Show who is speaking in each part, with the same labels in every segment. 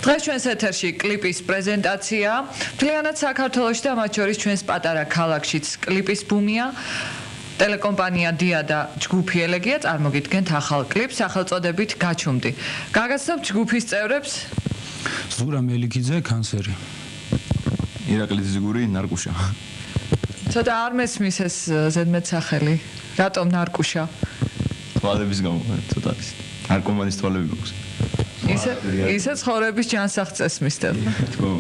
Speaker 1: დღეს ჩვენს ეთერში კლიპის პრეზენტაცია. მთლიანად საქართველოში და მათ შორის ჩვენს პატარა ქალაქშიც კლიპის ბუმია. ტელეკომპანია დია და ჯგუფი ელეგია წარმოგიდგენთ ახალ კლიპს სახელწოდებით გაჩუმდი. გაგაცნობთ ჯგუფის წევრებს
Speaker 2: ზურა მელიქიძე, კანსერი.
Speaker 3: ირაკლი ზიგური, ნარკუშა.
Speaker 1: ცოტა არ მესმის ეს ზედმეტსახელი. რატომ ნარკუშა?
Speaker 3: თვალების გამო, ცოტა ის. ნარკომანის თვალები მაქვს.
Speaker 1: ისე ცხოვრების ჯანსაღწეს მისდევ.
Speaker 3: თქო.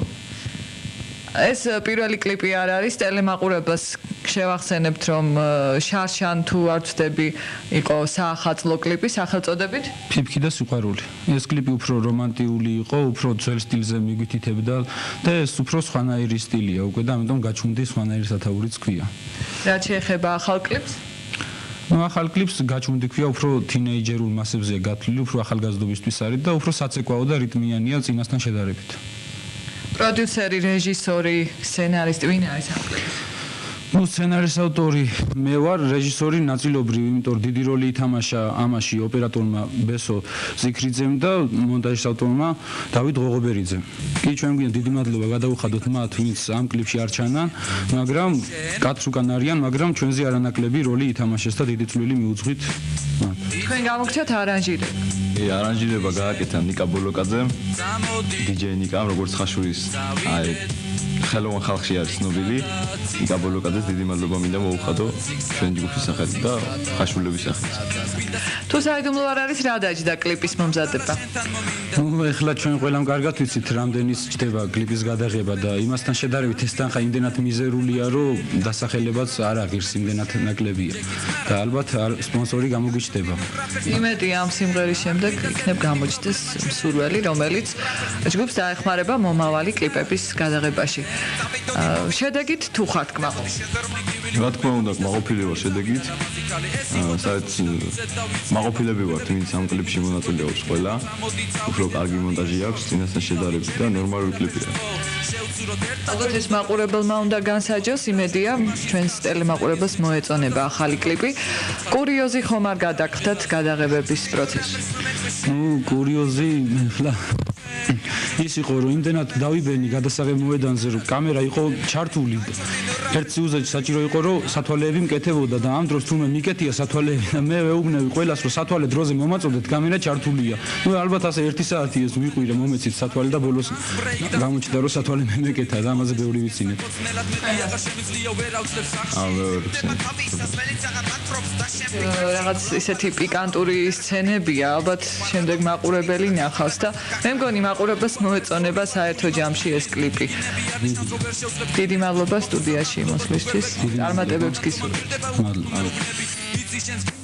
Speaker 1: ეს პირველი კლიპი არ არის, ტელემაყურებელს შევახსენებთ, რომ შარშან თუ არ ვცდები იყო საახალწლო კლიპი სახელწოდებით
Speaker 2: ფიფქი და სიყვარული. ეს კლიპი უფრო რომანტიული იყო, უფრო ძველ სტილზე მიგვითითებდა და ეს უფრო სხვანაირი სტილია უკვე და ამიტომ გაჩუმდი სხვანაირი სათაურიც ქვია.
Speaker 1: რაც შეეხება ახალ კლიპს?
Speaker 2: ახალ კლიპს გაჩუმდი ქვია, უფრო თინეიჯერულ მასებზეა გათვლილი, უფრო ახალგაზრდობისთვის არის და უფრო საცეკვაო და რიტმიანია წინასთან შედარებით.
Speaker 1: პროდიუსერი, რეჟისორი, სცენარისტი ვინ არის ამ კლიპის?
Speaker 2: სცენარის ავტორი მე ვარ, რეჟისორი ნაწილობრივ, იმიტომ რომ დიდი როლი ითამაშა ამაში ოპერატორმა ბესო ზიქრიძემ და მონტაჟის ავტორმა დავით ღოღობერიძემ. კი ჩვენ გვინდა დიდი მადლობა გადავუხადოთ მათ, ვინც ამ კლიპში არ ჩანან, მაგრამ კაც უკან არიან, მაგრამ ჩვენზე არანაკლები როლი ითამაშეს და დიდი წვლილი მიუძღვით მათ.
Speaker 1: თქვენ გამოგჩათ არანჟირება.
Speaker 3: არანჟირება გააკეთა ნიკა ბოლოკაძემ, დიჯეი ნიკამ, როგორც ხაშურის, ხელოვან ხალხში არის ცნობილი. ნიკა ბოლოკაძეს დიდი მადლობა მინდა მოუხადო ჩვენ ჯგუფის სახელით და ხაშულების სახელით.
Speaker 1: თუ საიდუმლო არ არის, რა დაჯდა კლიპის მომზადება?
Speaker 2: ეხლა ჩვენ ყველამ კარგად ვიცით, რამდენი სჭდება კლიპის გადაღება და იმასთან შედარებით ეს თანხა იმდენად მიზერულია, რომ დასახელებაც არ აღირს, იმდენად ნაკლებია. და ალბათ სპონსორი გამოგვიჩნდება.
Speaker 1: იმედი ამ სიმღერის შემდეგ იქნებ გამოჩნდეს მსურველი, რომელიც ჯგუფს დაეხმარება მომავალი კლიპების გადაღებაში. შედეგით თუ ხართ კმაყოფილი?
Speaker 3: რა თქმა უნდა, კმაყოფილი ვარ შედეგით. საერთოდ კმაყოფილები ვართ, ვინც ამ კლიპში მონაწილე აქვს ყველა. უფრო კარგი მონტაჟი აქვს, წინასთან შედარებით და ნორმალური კლიპია.
Speaker 1: ალბათ ეს მაყურებელმა უნდა განსაჯოს, იმედია ჩვენს ტელემაყურებელს მოეწონება ახალი კლიპი. კურიოზი ხომ არ გადაგხდათ გადაღებების პროცესში?
Speaker 2: კურიოზი ხლა ის იყო, რომ იმდენად დავიბენი გადასაღებ მოედანზე, რომ კამერა იყო ჩართული. ერთ სიუზეში საჭირო იყო, რომ სათვალეები მკეთებოდა და ამ დროს თუმე მიკეთია სათვალეები და მე ვეუბნები ყველას, რომ სათვალე დროზე მომაწოდეთ, კამერა ჩართულია. ალბათ ასე 1 საათი ეს ვიყვირე, მომეცით სათვალე და ბოლოს გამოჩნდა, რომ სათვალე მე მეკეთა და ამაზე ბევრი ვიცინებ. რაღაც ისეთი
Speaker 1: პიკანტური სცენებია, ალბათ შემდეგ მაყურებელი ნახავს და მე მგონი მაყურებელს მოეწონება საერთო ჯამში ეს კლიპი. დიდი მადლობა სტუდიაში მოსვლისთვის. წარმატებებს გისურვებთ.
Speaker 2: მადლობა.